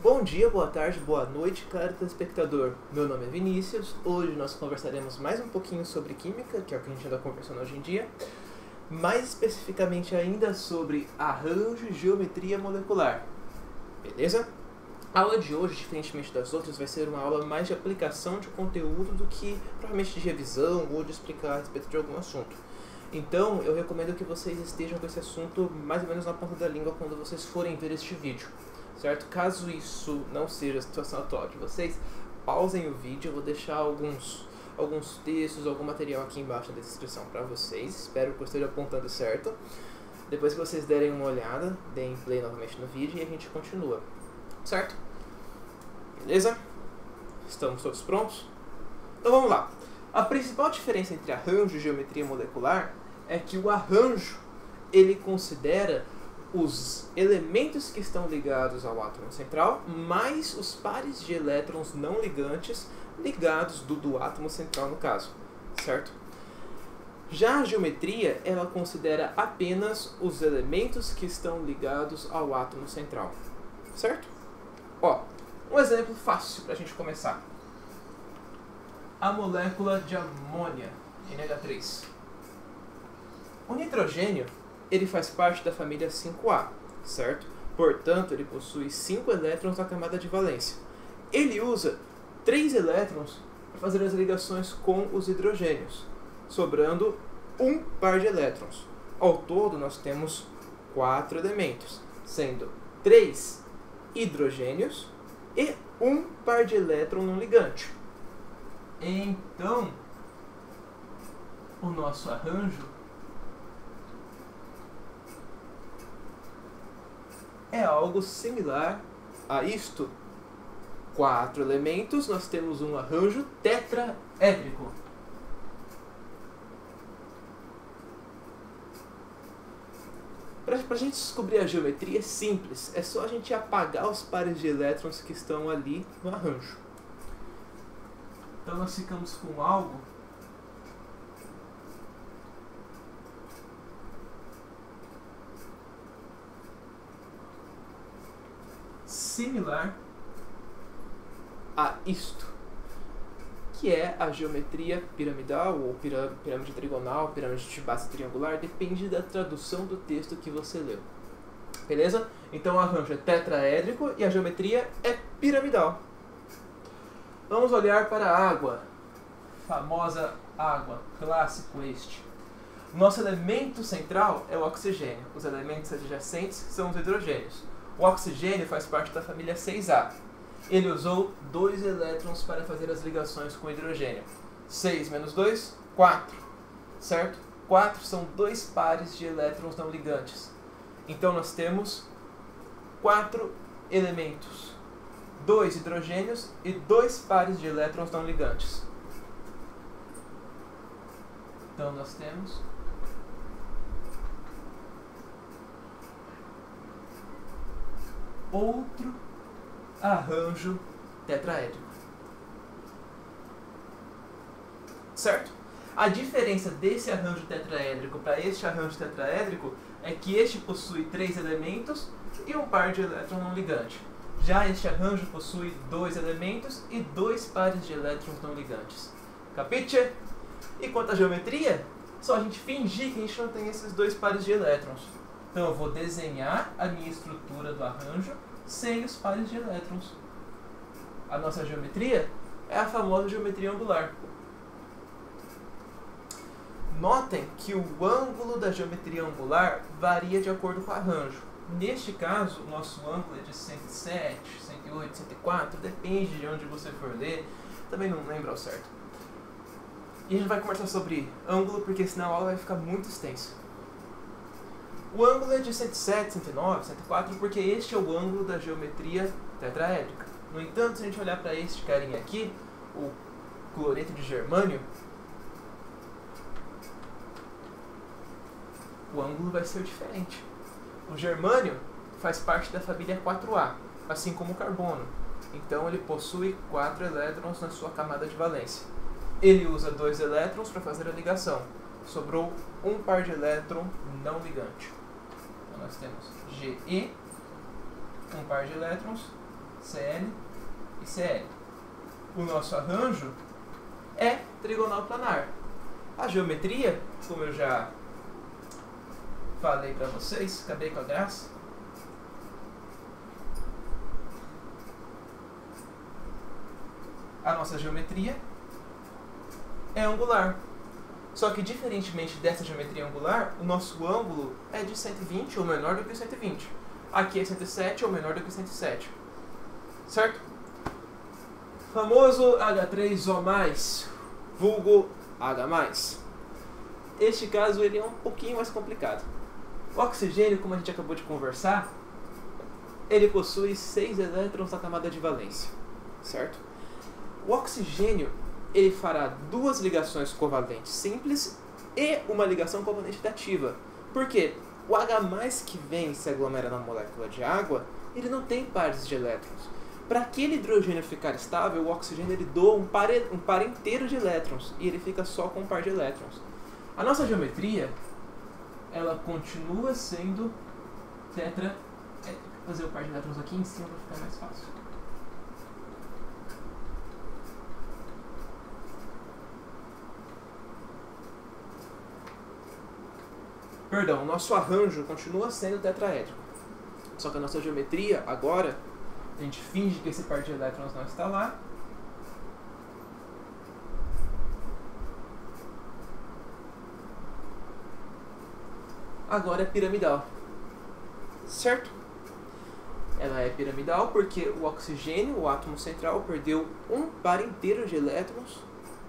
Bom dia, boa tarde, boa noite, caro telespectador. Meu nome é Vinícius. Hoje nós conversaremos mais um pouquinho sobre química, que é o que a gente anda conversando hoje em dia. Mais especificamente ainda sobre arranjo e geometria molecular. Beleza? A aula de hoje, diferentemente das outras, vai ser uma aula mais de aplicação de conteúdo do que provavelmente de revisão ou de explicar a respeito de algum assunto. Então, eu recomendo que vocês estejam com esse assunto mais ou menos na ponta da língua quando vocês forem ver este vídeo. Certo? Caso isso não seja a situação atual de vocês, pausem o vídeo, eu vou deixar alguns textos, algum material aqui embaixo na descrição para vocês. Espero que eu esteja apontando certo. Depois que vocês derem uma olhada, deem play novamente no vídeo e a gente continua. Certo? Beleza? Estamos todos prontos? Então vamos lá. A principal diferença entre arranjo e geometria molecular é que o arranjo ele considera os elementos que estão ligados ao átomo central, mais os pares de elétrons não ligantes ligados do átomo central no caso, certo? Já a geometria, ela considera apenas os elementos que estão ligados ao átomo central, certo? Ó, um exemplo fácil para a gente começar. A molécula de amônia, NH3. O nitrogênio ele faz parte da família 5A, certo? Portanto, ele possui 5 elétrons na camada de valência. Ele usa 3 elétrons para fazer as ligações com os hidrogênios, sobrando um par de elétrons. Ao todo, nós temos 4 elementos, sendo 3 hidrogênios e um par de elétron não ligante. Então, o nosso arranjo é algo similar a isto. 4 elementos, nós temos um arranjo tetraédrico. Para a gente descobrir a geometria é simples, é só a gente apagar os pares de elétrons que estão ali no arranjo. Então nós ficamos com algo similar a isto, que é a geometria piramidal ou pirâmide trigonal, pirâmide de base triangular, depende da tradução do texto que você leu. Beleza? Então o arranjo é tetraédrico e a geometria é piramidal. Vamos olhar para a água, famosa água, clássico este. Nosso elemento central é o oxigênio, os elementos adjacentes são os hidrogênios. O oxigênio faz parte da família 6A. Ele usou 2 elétrons para fazer as ligações com o hidrogênio. 6 menos 2, 4. Certo? 4 são 2 pares de elétrons não ligantes. Então nós temos 4 elementos. 2 hidrogênios e 2 pares de elétrons não ligantes. Então nós temos outro arranjo tetraédrico. Certo? A diferença desse arranjo tetraédrico para este arranjo tetraédrico é que este possui 3 elementos e um par de elétrons não ligante. Já este arranjo possui 2 elementos e 2 pares de elétrons não ligantes. Capite? E quanto à geometria, só a gente fingir que a gente não tem esses 2 pares de elétrons. Então eu vou desenhar a minha estrutura do arranjo sem os pares de elétrons. A nossa geometria é a famosa geometria angular. Notem que o ângulo da geometria angular varia de acordo com o arranjo. Neste caso, o nosso ângulo é de 107, 108, 104, depende de onde você for ler, também não lembro ao certo. E a gente vai conversar sobre ângulo porque senão a aula vai ficar muito extensa. O ângulo é de 107, 109, 104 porque este é o ângulo da geometria tetraédrica. No entanto, se a gente olhar para este carinha aqui, o cloreto de germânio, o ângulo vai ser diferente. O germânio faz parte da família 4A, assim como o carbono. Então ele possui 4 elétrons na sua camada de valência. Ele usa 2 elétrons para fazer a ligação. Sobrou um par de elétron não ligante. Então nós temos Ge, um par de elétrons, CL e CL. O nosso arranjo é trigonal planar. A geometria, como eu já falei para vocês, acabei com a graça. A nossa geometria é angular. Só que, diferentemente dessa geometria angular, o nosso ângulo é de 120 ou menor do que 120. Aqui é 107 ou menor do que 107. Certo? Famoso H3O+, vulgo H+. Este caso ele é um pouquinho mais complicado. O oxigênio, como a gente acabou de conversar, ele possui 6 elétrons na camada de valência. Certo? O oxigênio ele fará 2 ligações covalentes simples e uma ligação covalente dativa. Por quê? O H+, que vem e se aglomera na molécula de água, ele não tem pares de elétrons. Para aquele hidrogênio ficar estável, o oxigênio ele doa um par inteiro de elétrons e ele fica só com um par de elétrons. A nossa geometria, ela continua sendo tetra... Vou fazer o par de elétrons aqui em cima para ficar mais fácil. Perdão, o nosso arranjo continua sendo tetraédrico. Só que a nossa geometria, agora, a gente finge que esse par de elétrons não está lá. Agora é piramidal. Certo? Ela é piramidal porque o oxigênio, o átomo central, perdeu um par inteiro de elétrons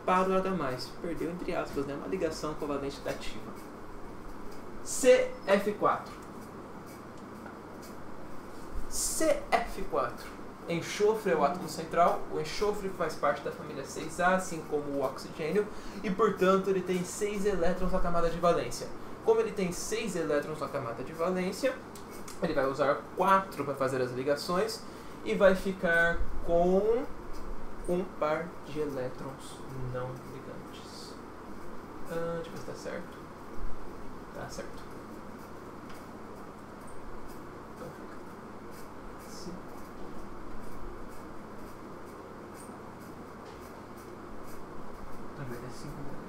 para o H+. Perdeu, entre aspas, né? Uma ligação covalente dativa. CF4. CF4. Enxofre é o átomo central. O enxofre faz parte da família 6A, assim como o oxigênio, e portanto ele tem 6 elétrons na camada de valência. Como ele tem 6 elétrons na camada de valência, ele vai usar 4 para fazer as ligações e vai ficar com um par de elétrons não ligantes. Deixa eu ver se está certo. Tá certo. Então fica assim. Também é 5 momentos.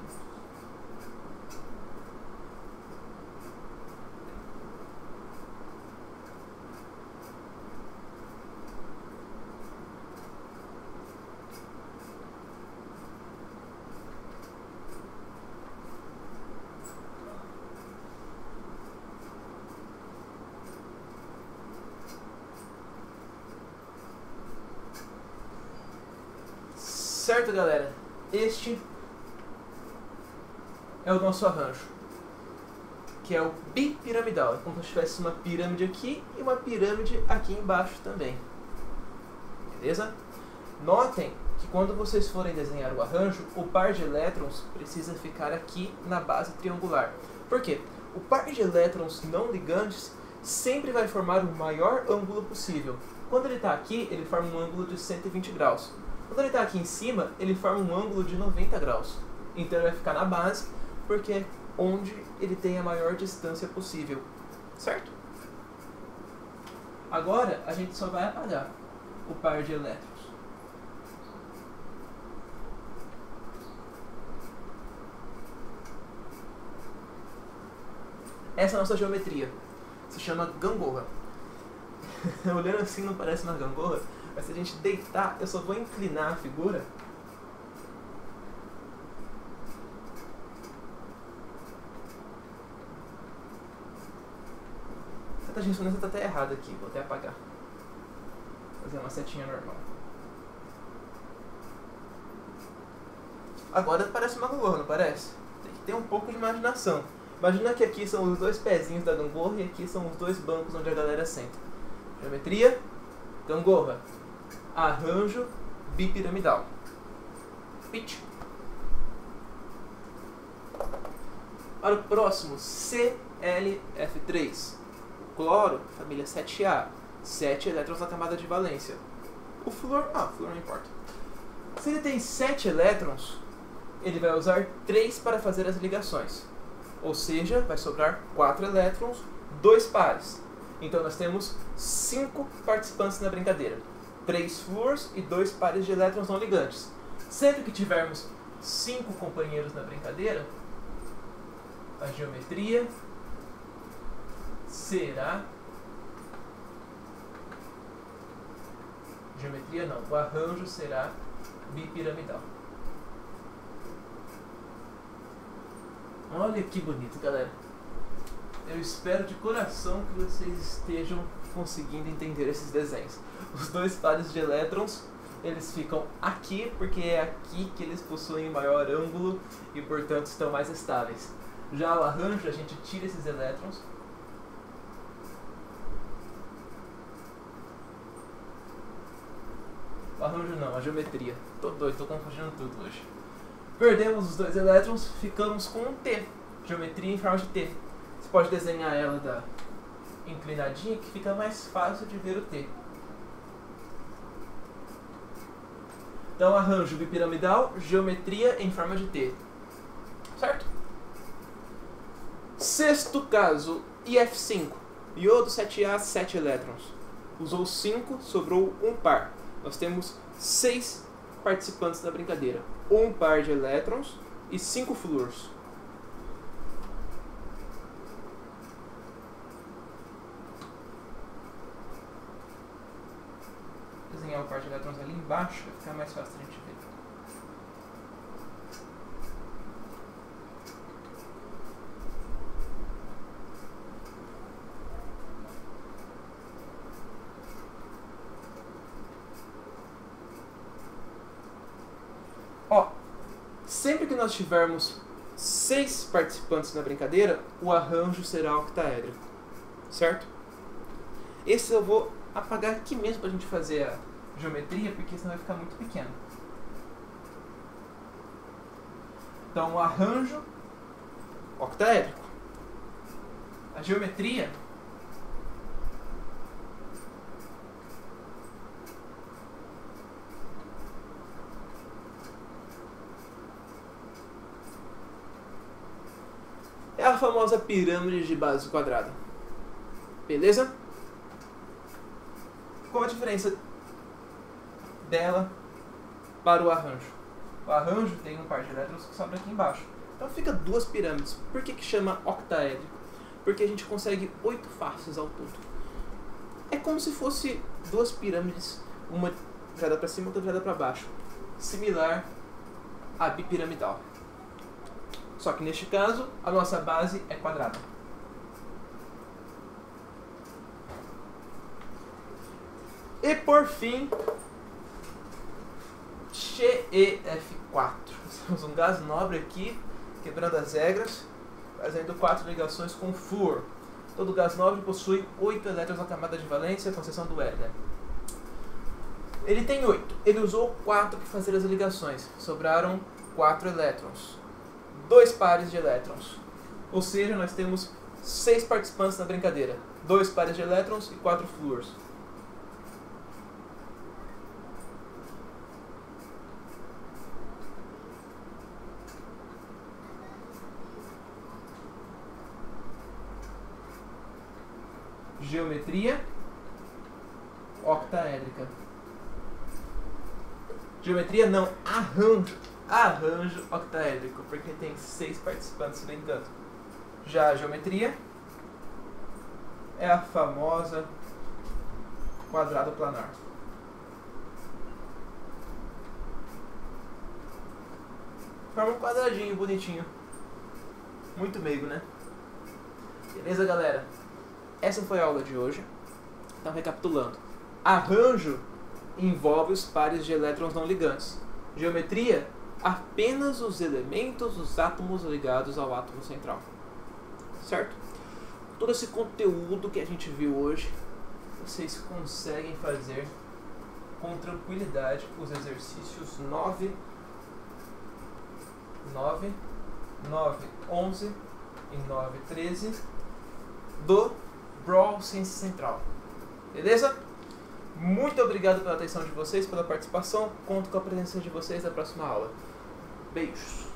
Certo, galera? Este é o nosso arranjo, que é o bipiramidal. É como se tivesse uma pirâmide aqui e uma pirâmide aqui embaixo também. Beleza? Notem que quando vocês forem desenhar o arranjo, o par de elétrons precisa ficar aqui na base triangular. Por quê? O par de elétrons não ligantes sempre vai formar o maior ângulo possível. Quando ele está aqui, ele forma um ângulo de 120 graus. Quando ele está aqui em cima, ele forma um ângulo de 90 graus. Então ele vai ficar na base, porque é onde ele tem a maior distância possível. Certo? Agora, a gente só vai apagar o par de elétrons. Essa é a nossa geometria. Se chama gangorra. Olhando assim não parece uma gangorra, mas se a gente deitar, eu só vou inclinar a figura. A ressonância está até errada aqui, vou até apagar. Fazer uma setinha normal. Agora parece uma gangorra, não parece? Tem que ter um pouco de imaginação. Imagina que aqui são os 2 pezinhos da gangorra e aqui são os 2 bancos onde a galera senta. Geometria, gangorra. Arranjo bipiramidal. Pitch. Para o próximo, ClF3. O cloro, família 7A. 7 elétrons na camada de valência. O flúor, flúor não importa. Se ele tem 7 elétrons, ele vai usar 3 para fazer as ligações. Ou seja, vai sobrar 4 elétrons, 2 pares. Então nós temos 5 participantes na brincadeira. 3 flúors e 2 pares de elétrons não ligantes. Sempre que tivermos 5 companheiros na brincadeira, a geometria será... Geometria não, o arranjo será bipiramidal. Olha que bonito, galera. Eu espero de coração que vocês estejam conseguindo entender esses desenhos. Os 2 pares de elétrons, eles ficam aqui, porque é aqui que eles possuem maior ângulo e, portanto, estão mais estáveis. Já o arranjo, a gente tira esses elétrons. O arranjo não, a geometria. Tô doido, tô confundindo tudo hoje. Perdemos os 2 elétrons, ficamos com um T. Geometria em forma de T. Você pode desenhar ela inclinadinha, que fica mais fácil de ver o T. Então, arranjo bipiramidal, geometria em forma de T. Certo? Sexto caso, IF5. Iodo 7A, 7 elétrons. Usou 5, sobrou um par. Nós temos 6 participantes da brincadeira. Um par de elétrons e 5 flúors. Vou desenhar o par de elétrons ali embaixo, vai ficar mais fácil a gente ver. Ó, sempre que nós tivermos 6 participantes na brincadeira, o arranjo será octaédrico, certo? Esse eu vou apagar aqui mesmo pra gente fazer a geometria, porque senão vai ficar muito pequeno. Então, o arranjo octaédrico. A geometria é a famosa pirâmide de base quadrada. Beleza? Qual a diferença dela para o arranjo? O arranjo tem um par de elétrons que sobra aqui embaixo. Então fica 2 pirâmides. Por que chama octaédrico? Porque a gente consegue 8 faces ao todo. É como se fosse 2 pirâmides, uma virada para cima e outra virada para baixo. Similar à bipiramidal. Só que neste caso, a nossa base é quadrada. E por fim, XeF4. Temos um gás nobre aqui, quebrando as regras, fazendo 4 ligações com flúor. Todo gás nobre possui 8 elétrons na camada de valência, com exceção do hélio. Ele tem 8. Ele usou 4 para fazer as ligações. Sobraram 4 elétrons. 2 pares de elétrons. Ou seja, nós temos 6 participantes na brincadeira. 2 pares de elétrons e 4 flúors. Geometria octaédrica. Geometria não, arranjo. Arranjo octaédrico, porque tem 6 participantes brincando. Já a geometria é a famosa quadrado planar. Forma um quadradinho bonitinho. Muito meigo, né? Beleza, galera? Essa foi a aula de hoje. Então, recapitulando. Arranjo envolve os pares de elétrons não ligantes. Geometria, apenas os elementos dos átomos ligados ao átomo central. Certo? Todo esse conteúdo que a gente viu hoje, vocês conseguem fazer com tranquilidade os exercícios 9, 11 e 9, 13 do Brawl Ciência Central. Beleza? Muito obrigado pela atenção de vocês, pela participação. Conto com a presença de vocês na próxima aula. Beijos!